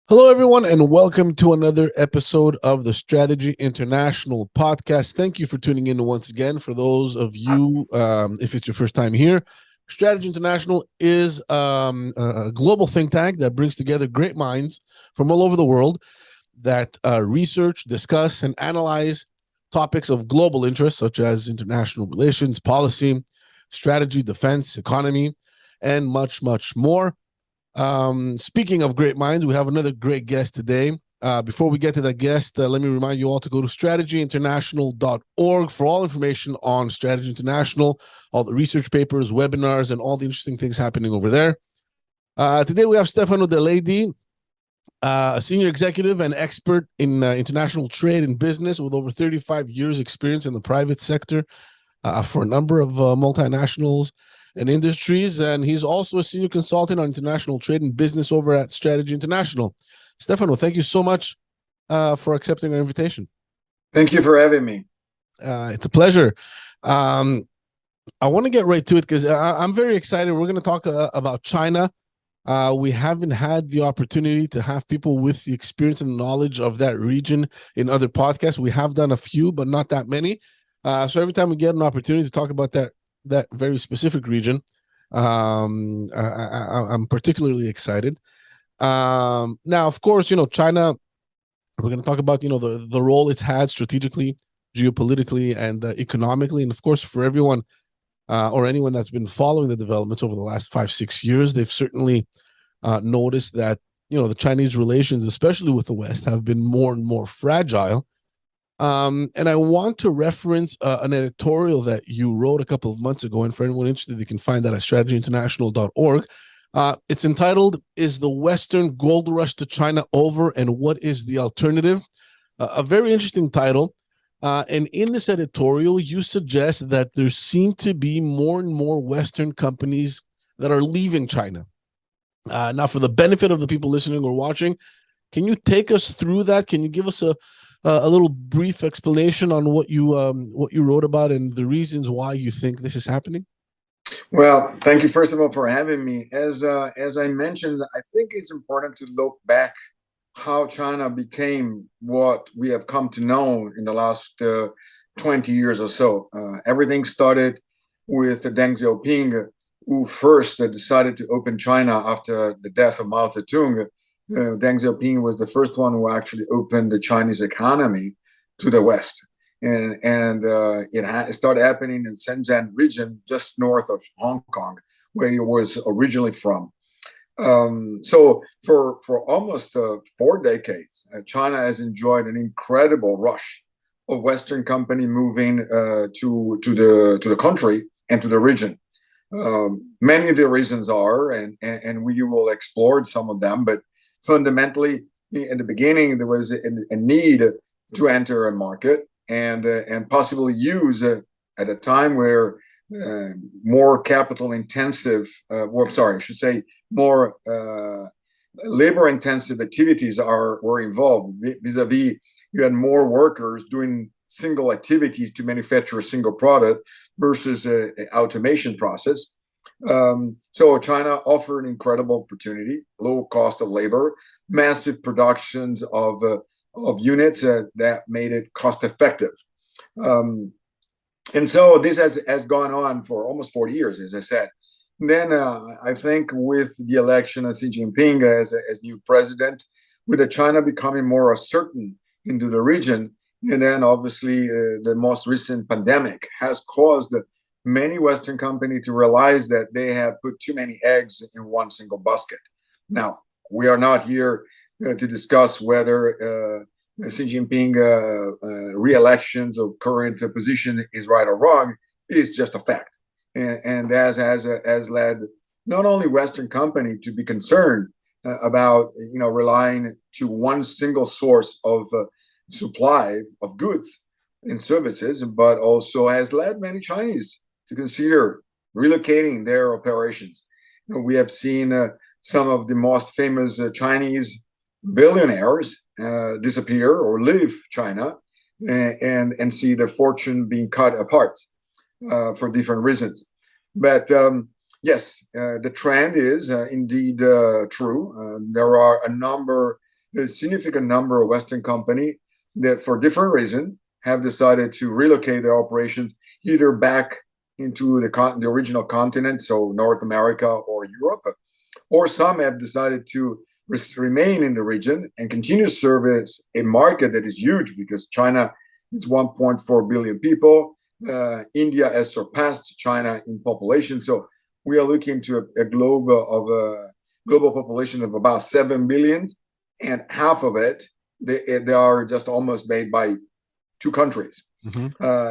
Hello, everyone, and welcome to another episode of the Strategy International podcast. Thank you for tuning in once again. For those of you, if it's your first time here, Strategy International is a global think tank that brings together great minds from all over the world that research, discuss, and analyze topics of global interest, such as international relations, policy, strategy, defense, economy, and much, much more. Speaking of great minds, we have another great guest today. Before we get to that guest, let me remind you all to go to strategyinternational.org for all information on Strategy International, all the research papers, webinars, and all the interesting things happening over there. Today we have Stefano Deleidi, a senior executive and expert in international trade and business with over 35 years experience in the private sector for a number of multinationals and industries, and he's also a senior consultant on international trade and business over at Strategy International. Stefano, thank you so much for accepting our invitation. Thank you for having me. It's a pleasure. I want to get right to it because I'm very excited. We're going to talk about China. We haven't had the opportunity to have people with the experience and knowledge of that region in other podcasts. We have done a few, but not that many. So every time we get an opportunity to talk about that very specific region, I'm particularly excited. Now, of course, China, we're going to talk about, the role it's had strategically, geopolitically, and economically. And of course, for everyone or anyone that's been following the developments over the last 5-6 years, they've certainly noticed that, the Chinese relations, especially with the West, have been more and more fragile. And I want to reference an editorial that you wrote a couple of months ago, and for anyone interested, you can find that at strategyinternational.org. It's entitled, "Is the Western Gold Rush to China Over, and What is the Alternative?" A very interesting title. And in this editorial, you suggest that there seem to be more and more Western companies that are leaving China. Now, for the benefit of the people listening or watching, can you take us through that? Can you give us a little brief explanation on what you wrote about and the reasons why you think this is happening? Well, thank you first of all for having me. As I mentioned, I think it's important to look back how China became what we have come to know in the last 20 years or so. Everything started with Deng Xiaoping, who first decided to open China after the death of Mao Zedong. Deng Xiaoping was the first one who actually opened the Chinese economy to the West. And it started happening in Shenzhen region, just north of Hong Kong, where he was originally from. So for almost 4 decades, China has enjoyed an incredible rush of Western company moving to the country and to the region. Many of the reasons are, and we will explore some of them, but fundamentally, in the beginning, there was a need to enter a market and possibly use at a time where more capital intensive, more labor intensive activities were involved. Vis-a-vis, you had more workers doing single activities to manufacture a single product versus an automation process. So China offered an incredible opportunity, low cost of labor, massive productions of units that made it cost effective. And so this has gone on for almost 40 years, as I said. And then I think with the election of Xi Jinping as new president, with China becoming more certain into the region, and then obviously the most recent pandemic has caused many Western companies to realize that they have put too many eggs in one single basket. Now, we are not here to discuss whether Xi Jinping re-elections or current position is right or wrong. It's just a fact. And that has led not only Western company to be concerned about relying to one single source of supply of goods, in services, but also has led many Chinese to consider relocating their operations. We have seen some of the most famous Chinese billionaires disappear or leave China and see their fortune being cut apart for different reasons. But yes, the trend is indeed true. There are a significant number of Western companies that, for different reasons, have decided to relocate their operations either back into the original continent, so North America or Europe, or some have decided to remain in the region and continue to service a market that is huge because China is 1.4 billion people. India has surpassed China in population, so we are looking to a global population of about 7 billion, and half of it they are just almost made by two countries.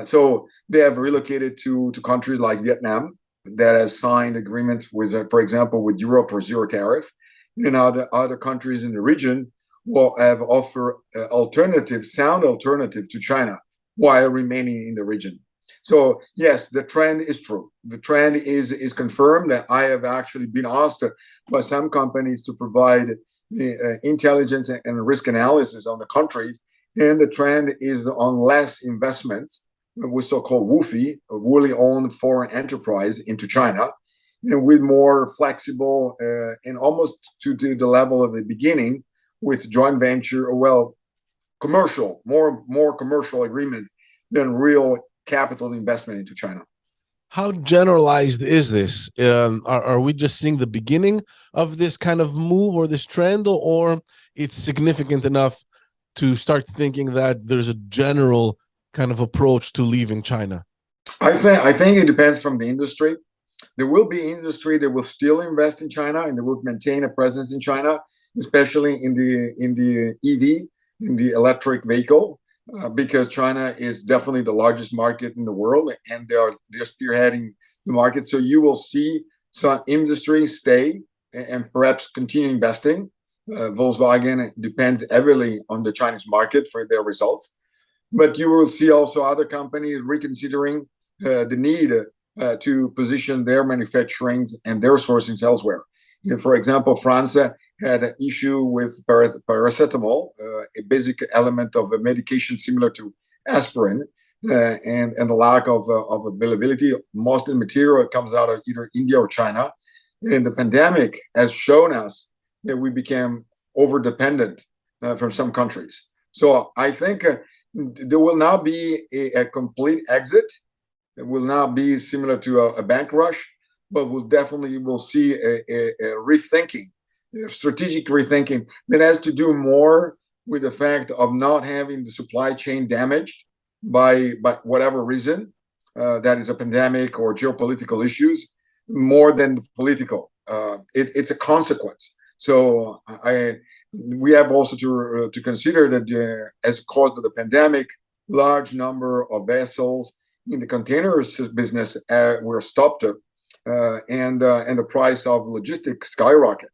So they have relocated to countries like Vietnam that has signed agreements with, for example, with Europe for zero tariff, and other countries in the region will have offer sound alternative to China while remaining in the region. So yes, the trend is true. The trend is confirmed. That I have actually been asked by some companies to provide intelligence and risk analysis on the countries, and the trend is on less investments with so-called WOFE, a wholly owned foreign enterprise, into China, with more flexible and almost to the level of the beginning with joint venture, commercial, more commercial agreement than real capital investment into China. How generalized is this? Are we just seeing the beginning of this kind of move or this trend, or it's significant enough to start thinking that there's a general kind of approach to leaving China? I think it depends from the industry. There will be industry that will still invest in China and they will maintain a presence in China, especially in the EV, in the electric vehicle, because China is definitely the largest market in the world, and they're spearheading the market. So you will see some industry stay and perhaps continue investing. Volkswagen depends heavily on the Chinese market for their results, but you will see also other companies reconsidering the need to position their manufacturing and their sourcing elsewhere. For example, France had an issue with paracetamol, a basic element of a medication similar to aspirin, and the lack of availability. Most of the material comes out of either India or China. And the pandemic has shown us that we became over-dependent from some countries. So I think there will now be a complete exit. It will not be similar to a bank rush, but we'll definitely see a rethinking, strategic rethinking that has to do more with the fact of not having the supply chain damaged by whatever reason, that is a pandemic or geopolitical issues, more than the political. It's a consequence. So we have also to consider that as a cause of the pandemic, large number of vessels in the containers business were stopped, and the price of logistics skyrocket.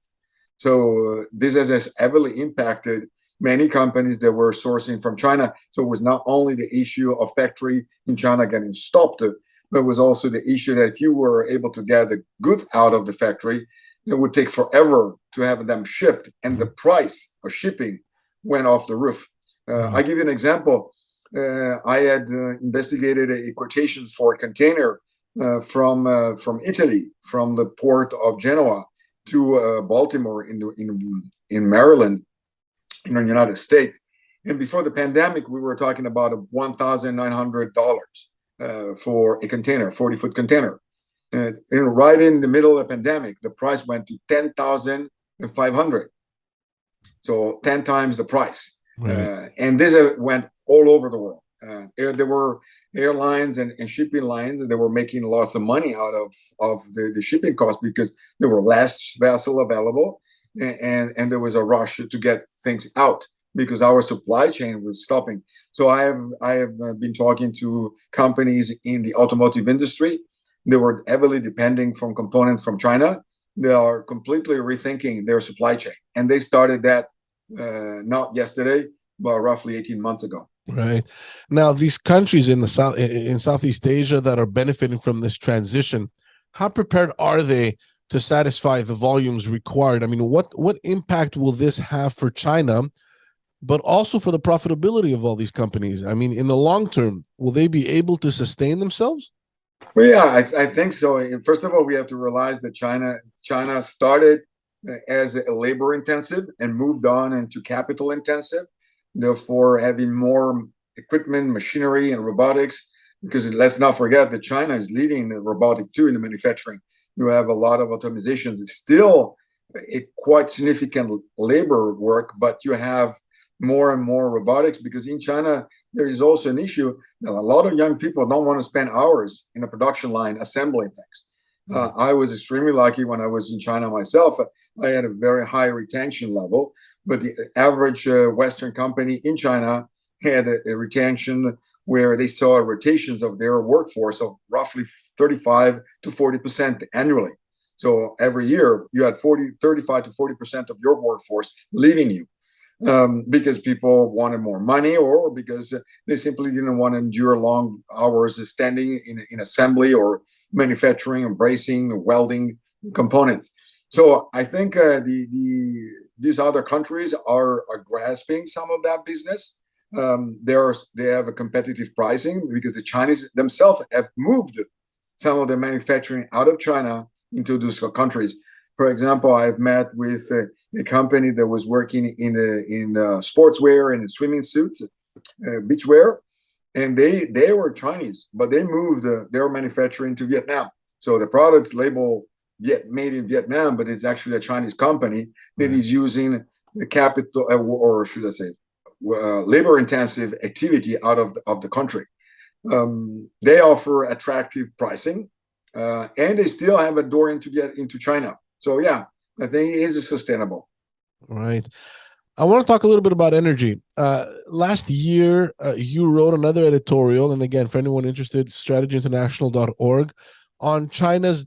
So this has heavily impacted many companies that were sourcing from China. So it was not only the issue of factory in China getting stopped, but it was also the issue that if you were able to get the goods out of the factory, it would take forever to have them shipped, and the price of shipping went off the roof. I give you an example. I had investigated quotations for a container from Italy, from the port of Genoa to Baltimore in Maryland, in the United States. And before the pandemic, we were talking about $1,900 for a container, 40-foot container. And right in the middle of the pandemic, the price went to $10,500. So 10 times the price. Right. And this went all over the world. There were airlines and shipping lines that were making lots of money out of the shipping costs because there were less vessel available, and there was a rush to get things out because our supply chain was stopping. So I have been talking to companies in the automotive industry. They were heavily depending from components from China. They are completely rethinking their supply chain, and they started that not yesterday, but roughly 18 months ago. Right. Now, these countries in the South, in Southeast Asia that are benefiting from this transition, how prepared are they to satisfy the volumes required? I mean, what impact will this have for China, but also for the profitability of all these companies? I mean, in the long term, will they be able to sustain themselves? Well, yeah, I think so. And first of all, we have to realize that China started as a labor intensive and moved on into capital intensive, therefore having more equipment, machinery, and robotics. Because let's not forget that China is leading the robotic too in the manufacturing. You have a lot of automatizations. It's still a quite significant labor work, but you have more and more robotics because in China there is also an issue. A lot of young people don't want to spend hours in a production line assembling things. I was extremely lucky when I was in China myself. I had a very high retention level, but the average Western company in China had a retention where they saw rotations of their workforce of roughly 35 to 40% annually. So every year you had 35 to 40% of your workforce leaving you because people wanted more money or because they simply didn't want to endure long hours standing in assembly or manufacturing and bracing, welding components. So I think these other countries are grasping some of that business. They have a competitive pricing because the Chinese themselves have moved some of the manufacturing out of China into those countries. For example, I've met with a company that was working in sportswear and in swimming suits, beachwear, and they were Chinese, but they moved their manufacturing to Vietnam. So the products label made in Vietnam, but it's actually a Chinese company that is using the capital, or should I say, labor intensive activity out of the country. They offer attractive pricing, and they still have a door into get into China. So yeah, I think it is sustainable. Right. I want to talk a little bit about energy. Last year, you wrote another editorial, and again, for anyone interested, strategyinternational.org, on China's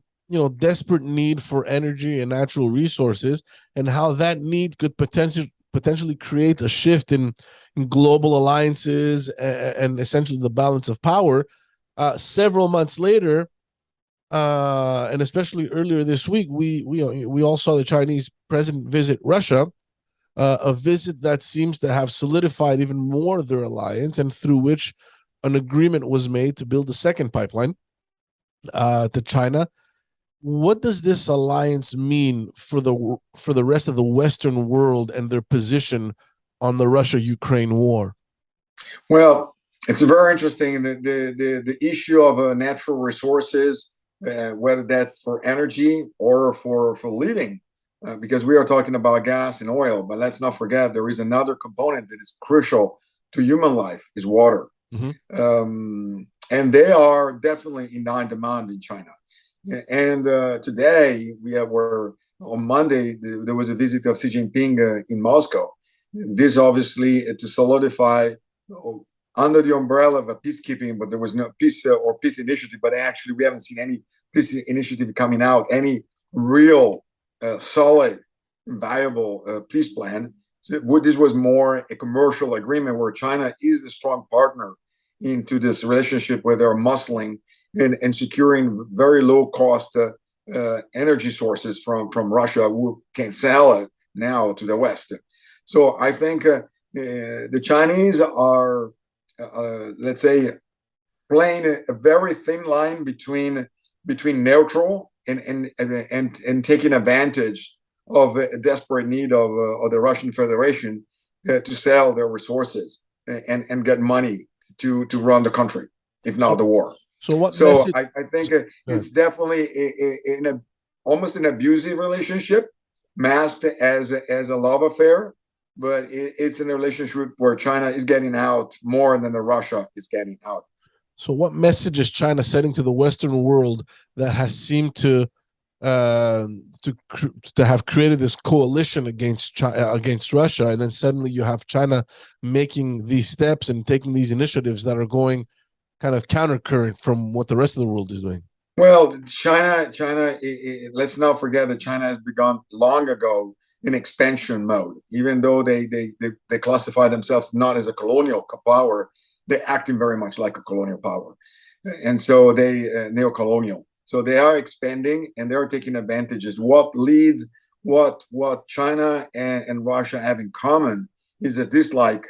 desperate need for energy and natural resources, and how that need could potentially create a shift in global alliances and essentially the balance of power. Several months later, and especially earlier this week, we all saw the Chinese president visit Russia, a visit that seems to have solidified even more their alliance, and through which an agreement was made to build a second pipeline to China. What does this alliance mean for the rest of the Western world and their position on the Russia-Ukraine war? Well, it's very interesting. The issue of natural resources, whether that's for energy or for living, because we are talking about gas and oil, but let's not forget there is another component that is crucial to human life is water. Mm-hmm. And they are definitely in high demand in China. And today were on Monday there was a visit of Xi Jinping in Moscow. This obviously to solidify under the umbrella of a peacekeeping, but there was no peace or peace initiative. But actually, we haven't seen any peace initiative coming out, any real solid, viable peace plan. So this was more a commercial agreement where China is a strong partner into this relationship where they're muscling and securing very low cost energy sources from Russia who can sell it now to the West. So I think the Chinese are, let's say, playing a very thin line between neutral and taking advantage of a desperate need of the Russian Federation to sell their resources and get money to run the country, if not the war. So what So message? I think it's definitely almost an abusive relationship, masked as a love affair, but it's in a relationship where China is getting out more than the Russia is getting out. So what message is China sending to the Western world that has seemed to have created this coalition against against Russia, and then suddenly you have China making these steps and taking these initiatives that are going kind of countercurrent from what the rest of the world is doing? Well, China. Let's not forget that China has begun long ago in expansion mode. Even though they classify themselves not as a colonial power, they're acting very much like a colonial power, and so they neo-colonial. So they are expanding and they are taking advantages. What China and Russia have in common is a dislike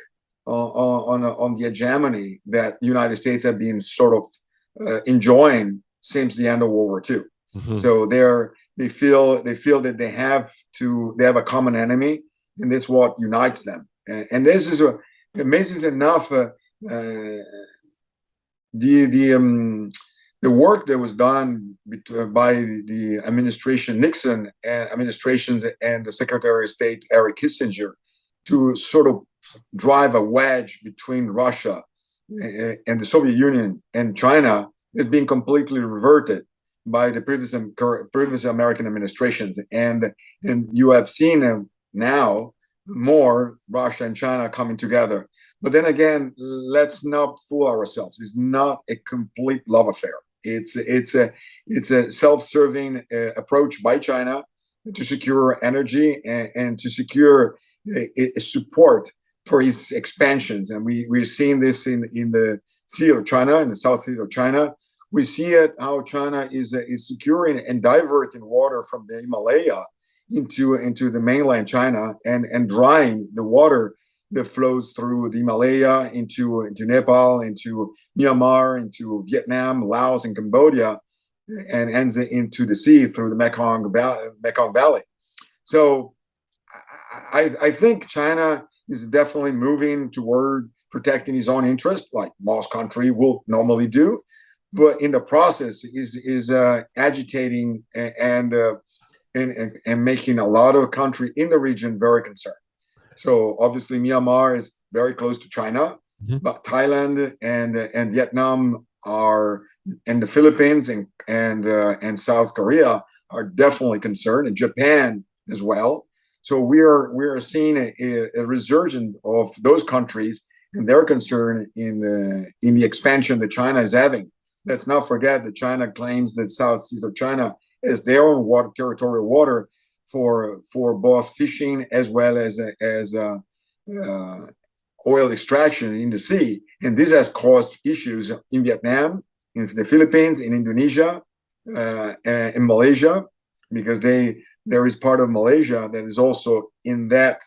on the hegemony that the United States have been sort of enjoying since the end of World War II. Mm-hmm. So they feel that they have a common enemy, and that's what unites them. And this is amazing enough. The work that was done by the administration, Nixon administrations, and the Secretary of State Eric Kissinger, to sort of drive a wedge between Russia and the Soviet Union and China is being completely reverted by the previous American administrations, and you have seen now more Russia and China coming together. But then again, let's not fool ourselves. It's not a complete love affair. It's a self-serving approach by China to secure energy and to secure support for its expansions. And we're seeing this in the Sea of China, in the South Sea of China. We see it how China is securing and diverting water from the Himalaya into the mainland China and drying the water that flows through the Himalaya into Nepal, into Myanmar, into Vietnam, Laos, and Cambodia, and ends into the sea through the Mekong Valley. So I think China is definitely moving toward protecting his own interest, like most country will normally do, but in the process is agitating and making a lot of country in the region very concerned. So obviously Myanmar is very close to China, mm-hmm. but Thailand and Vietnam are, and the Philippines and South Korea are definitely concerned, and Japan as well. So we are seeing a resurgence of those countries and their concern in the expansion that China is having. Let's not forget that China claims that South Seas of China is their own territorial water for both fishing as well as oil extraction in the sea, and this has caused issues in Vietnam, in the Philippines, in Indonesia, in Malaysia, because there is part of Malaysia that is also in that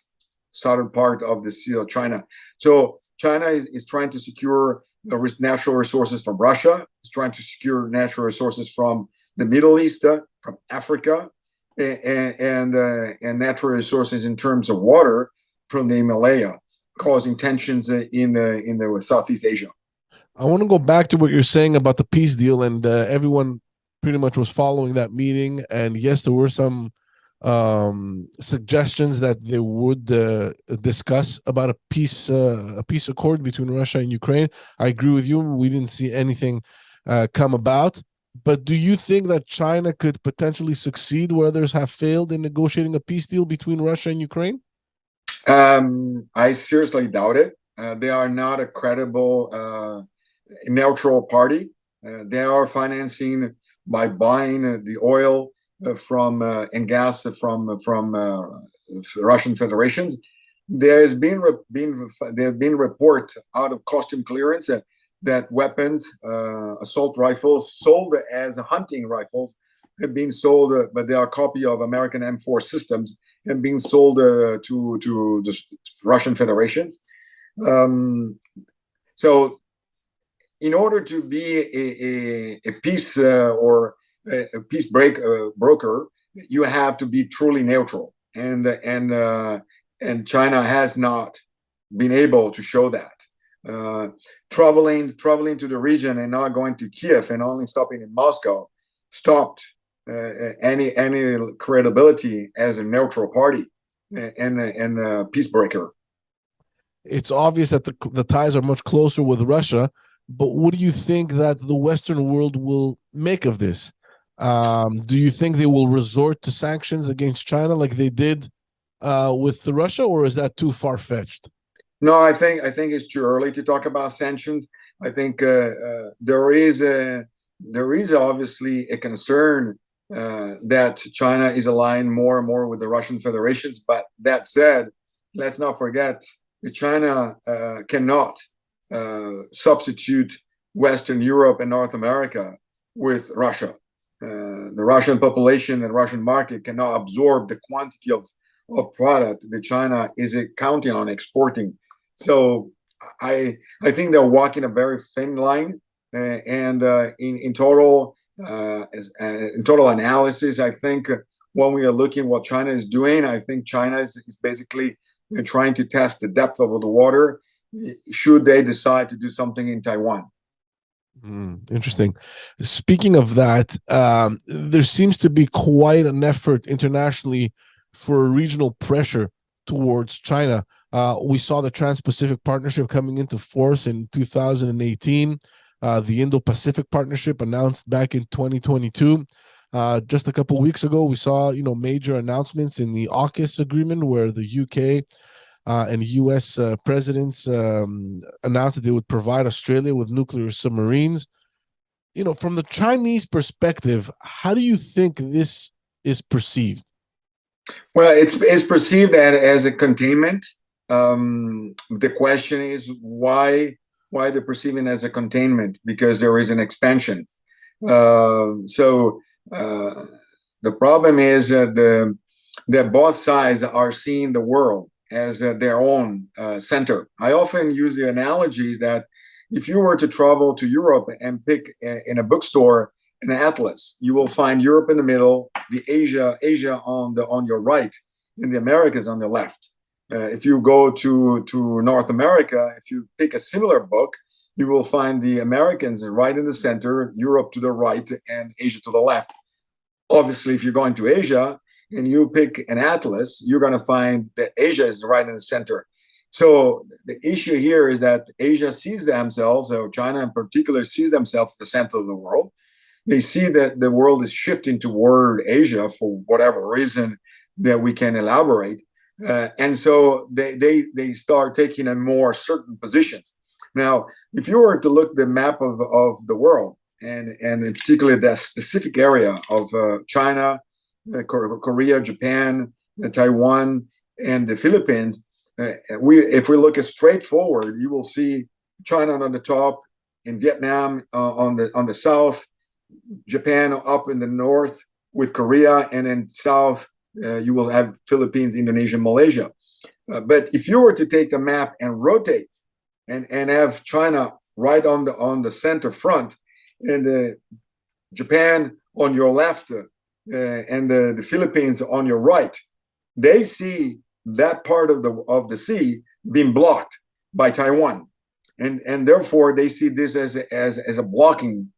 southern part of the Sea of China. So China is trying to secure the natural resources from Russia. It's trying to secure natural resources from the Middle East, from Africa, and natural resources in terms of water from the Himalaya, causing tensions in the Southeast Asia. I want to go back to what you're saying about the peace deal, and everyone pretty much was following that meeting. And yes, there were some suggestions that they would discuss about a peace accord between Russia and Ukraine. I agree with you. We didn't see anything come about. But do you think that China could potentially succeed where others have failed in negotiating a peace deal between Russia and Ukraine? I seriously doubt it. They are not a credible neutral party. They are financing by buying the oil from and gas from Russian federations. There have been reports out of custom clearance that weapons, assault rifles sold as hunting rifles have been sold, but they are a copy of American M4 systems and being sold to the Russian federations. So in order to be a peace or a peace broker, you have to be truly neutral, and China has not been able to show that. Traveling to the region and not going to Kiev and only stopping in Moscow stopped any credibility as a neutral party and a peace breaker. It's obvious that the ties are much closer with Russia, but what do you think that the Western world will make of this? Do you think they will resort to sanctions against China like they did with Russia, or is that too far-fetched? No, I think it's too early to talk about sanctions. I think there is obviously a concern that China is aligned more and more with the Russian Federations. But that said, let's not forget that China cannot substitute Western Europe and North America with Russia. The Russian population and Russian market cannot absorb the quantity of product that China is counting on exporting. So I think they're walking a very thin line, and in total in total analysis, I think when we are looking what China is doing, I think China is basically trying to test the depth of the water should they decide to do something in Taiwan. Interesting. Speaking of that, there seems to be quite an effort internationally for regional pressure towards China. We saw the Trans-Pacific Partnership coming into force in 2018. The Indo-Pacific Partnership announced back in 2022. Just a couple of weeks ago, we saw major announcements in the AUKUS agreement, where the UK and US presidents announced that they would provide Australia with nuclear submarines. From the Chinese perspective, how do you think this is perceived? Well, it's perceived as a containment. The question is why they're perceiving it as a containment, because there is an expansion. So the problem is that both sides are seeing the world as their own center. I often use the analogies that if you were to travel to Europe and pick in a bookstore an atlas, you will find Europe in the middle, the Asia on your right, and the Americas on the left. If you go to North America, if you pick a similar book, you will find the Americans right in the center, Europe to the right, and Asia to the left. Obviously, if you're going to Asia and you pick an atlas, you're going to find that Asia is right in the center. So the issue here is that Asia sees themselves, or China in particular, sees themselves the center of the world. They see that the world is shifting toward Asia for whatever reason that we can elaborate. And so they start taking a more certain positions. Now, if you were to look at the map of the world, and in particular that specific area of China, Korea, Japan, Taiwan, and the Philippines, if we look at straightforward, you will see China on the top, in Vietnam on the south, Japan up in the north with Korea, and in south you will have Philippines, Indonesia, Malaysia. But if you were to take the map and rotate and have China right on the center front, and Japan on your left, and the Philippines on your right, they see that part of the sea being blocked by Taiwan, and therefore they see this as a blocking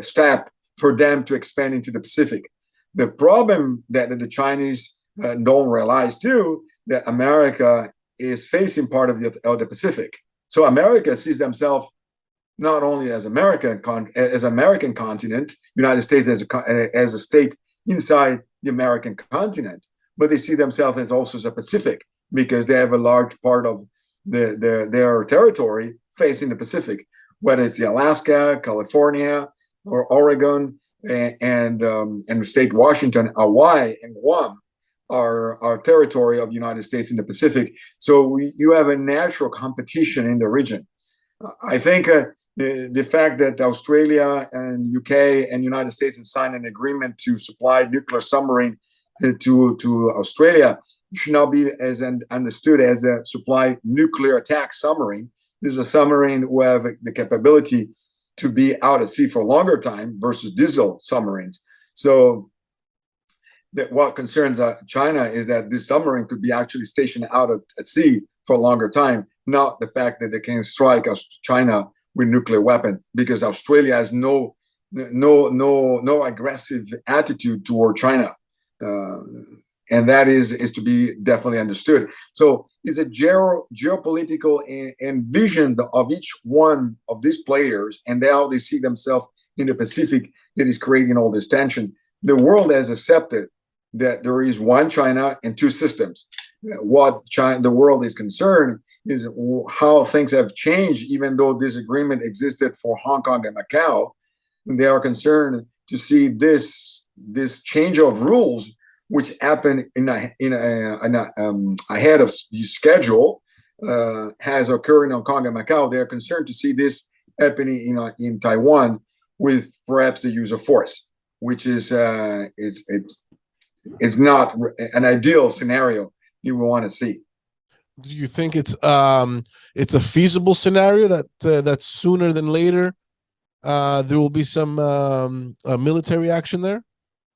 step for them to expand into the Pacific. The problem that the Chinese don't realize too, that America is facing part of the Pacific. So America sees themselves not only as American continent, United States as a state inside the American continent, but they see themselves as also as a Pacific, because they have a large part of their territory facing the Pacific, whether it's the Alaska, California, or Oregon, and the state Washington, Hawaii, and Guam are territory of the United States in the Pacific. So you have a natural competition in the region. I think the fact that Australia and UK and United States have signed an agreement to supply nuclear submarine to Australia should not be as understood as a supply nuclear attack submarine. This is a submarine who have the capability to be out at sea for a longer time versus diesel submarines. So what concerns China is that this submarine could be actually stationed out at sea for a longer time, not the fact that they can strike China with nuclear weapons, because Australia has no aggressive attitude toward China. And that is to be definitely understood. So it's a geopolitical and vision of each one of these players, and how they see themselves in the Pacific, that is creating all this tension. The world has accepted that there is one China and two systems. What the world is concerned is how things have changed, even though this agreement existed for Hong Kong and Macau. They are concerned to see this this change of rules, which happened ahead of schedule, has occurred in Hong Kong and Macau. They are concerned to see this happening in Taiwan with perhaps the use of force, which is it's not an ideal scenario you would want to see. Do you think it's a feasible scenario that sooner than later there will be some military action there?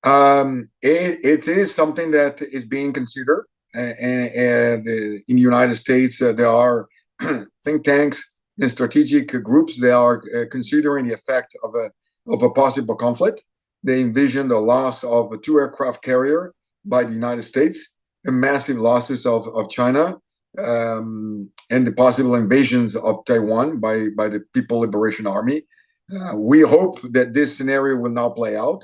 It is something that is being considered, and in the United States there are think tanks and strategic groups that are considering the effect of a possible conflict. They envision the loss of a 2 aircraft carrier by the United States, and massive losses of China, and the possible invasions of Taiwan by the People Liberation Army. We hope that this scenario will not play out.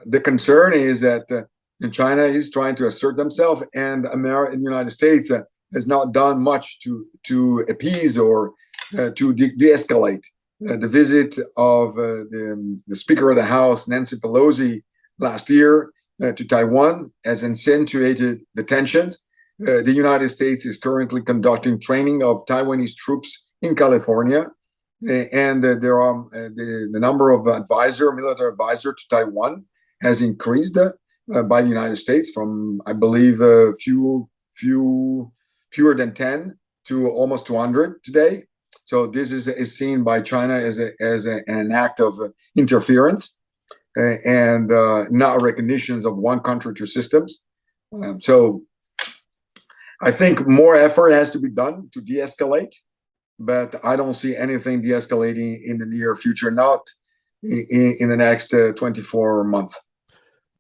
The concern is that China is trying to assert themselves, and the United States has not done much to appease or to de-escalate. The visit of the Speaker of the House, Nancy Pelosi, last year to Taiwan has accentuated the tensions. The United States is currently conducting training of Taiwanese troops in California, and there are the number of military advisor to Taiwan has increased by the United States from, I believe, fewer than 10 to almost 200 today. So this is seen by China as an act of interference, and not recognitions of one country, two systems. So I think more effort has to be done to de-escalate, but I don't see anything de-escalating in the near future, not in the next 24 months.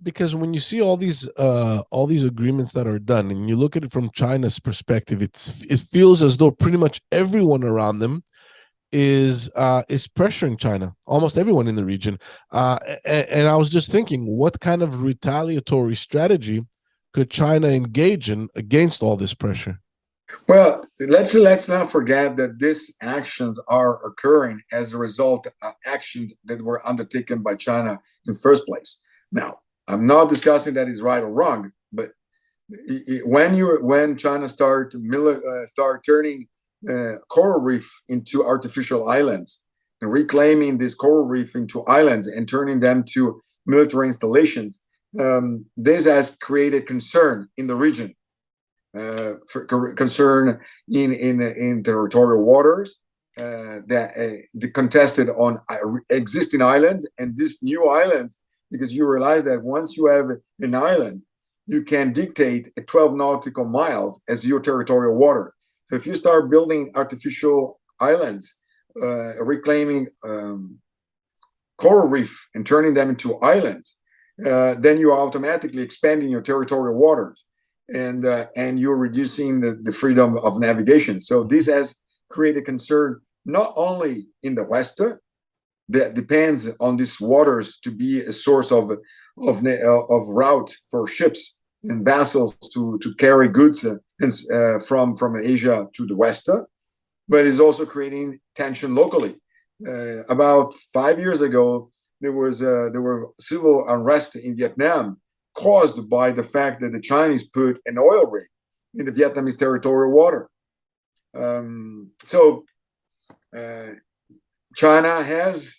Because when you see all these agreements that are done, and you look at it from China's perspective, it feels as though pretty much everyone around them is pressuring China, almost everyone in the region. And I was just thinking, what kind of retaliatory strategy could China engage in against all this pressure? Well, let's not forget that these actions are occurring as a result of actions that were undertaken by China in the first place. Now, I'm not discussing that is right or wrong, but when China start turning coral reef into artificial islands and reclaiming this coral reef into islands and turning them to military installations, this has created concern in the region. Concern in territorial waters that contested on existing islands and these new islands, because you realize that once you have an island, you can dictate 12 nautical miles as your territorial water. So if you start building artificial islands, reclaiming coral reef and turning them into islands, then you are automatically expanding your territorial waters. And you're reducing the freedom of navigation. So this has created concern not only in the West, that depends on these waters to be a source of route for ships and vessels to carry goods from Asia to the West, but is also creating tension locally. About 5 years ago, there were civil unrest in Vietnam, caused by the fact that the Chinese put an oil rig in the Vietnamese territorial water. So China has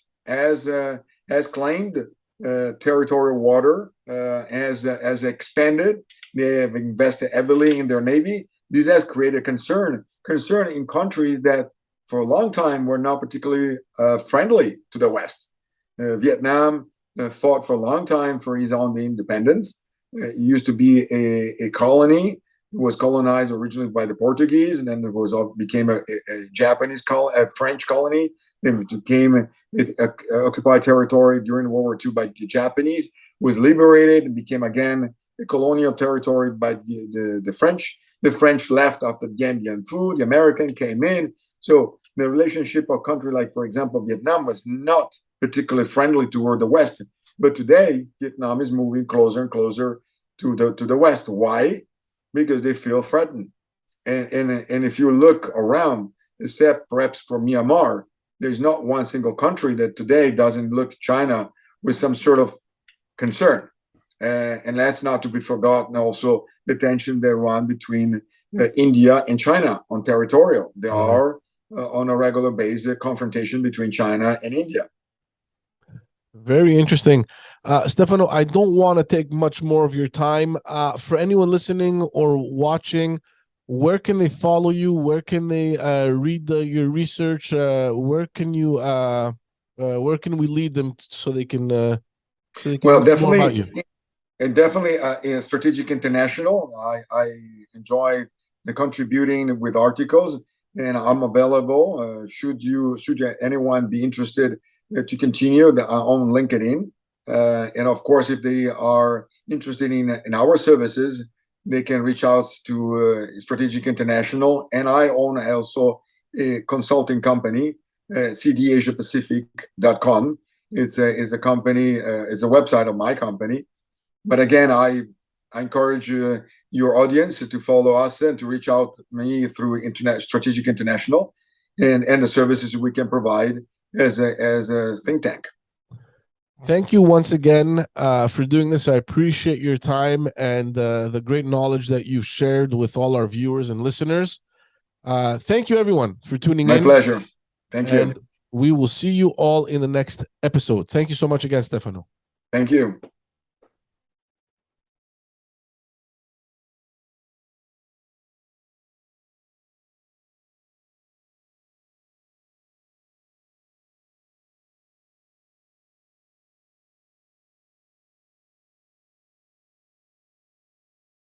claimed territorial water, has expanded. They have invested heavily in their navy. This has created concern in countries that for a long time were not particularly friendly to the West. Vietnam fought for a long time for his own independence. It used to be a colony. It was colonized originally by the Portuguese, and then it became a French colony. Then it became occupied territory during World War II by the Japanese. Was liberated and became again a colonial territory by the French. The French left after Dien Bien Phu. The American came in. So the relationship of a country like, for example, Vietnam was not particularly friendly toward the West. But today, Vietnam is moving closer and closer to the West. Why? Because they feel threatened. And if you look around, except perhaps for Myanmar, there's not one single country that today doesn't look China with some sort of concern. And that's not to be forgotten also the tension that run between India and China on territorial. There are on a regular basis confrontation between China and India. Very interesting. Stefano, I don't want to take much more of your time. For anyone listening or watching, where can they follow you? Where can they read your research? Where can we lead them so they can Well, learn more about you? definitely in Strategic International, I enjoy the contributing with articles, and I'm available. Should anyone be interested to continue on LinkedIn, and of course, if they are interested in our services, they can reach out to Strategic International, and I own also a consulting company, cdasiapacific.com. It's a company, it's a website of my company. But again, I encourage your audience to follow us and to reach out to me through Strategic International and the services we can provide as a think tank. Thank you once again for doing this. I appreciate your time and the great knowledge that you've shared with all our viewers and listeners. Thank you, everyone, for tuning in. My pleasure. Thank you. We will see you all in the next episode. Thank you so much again, Stefano. Thank you.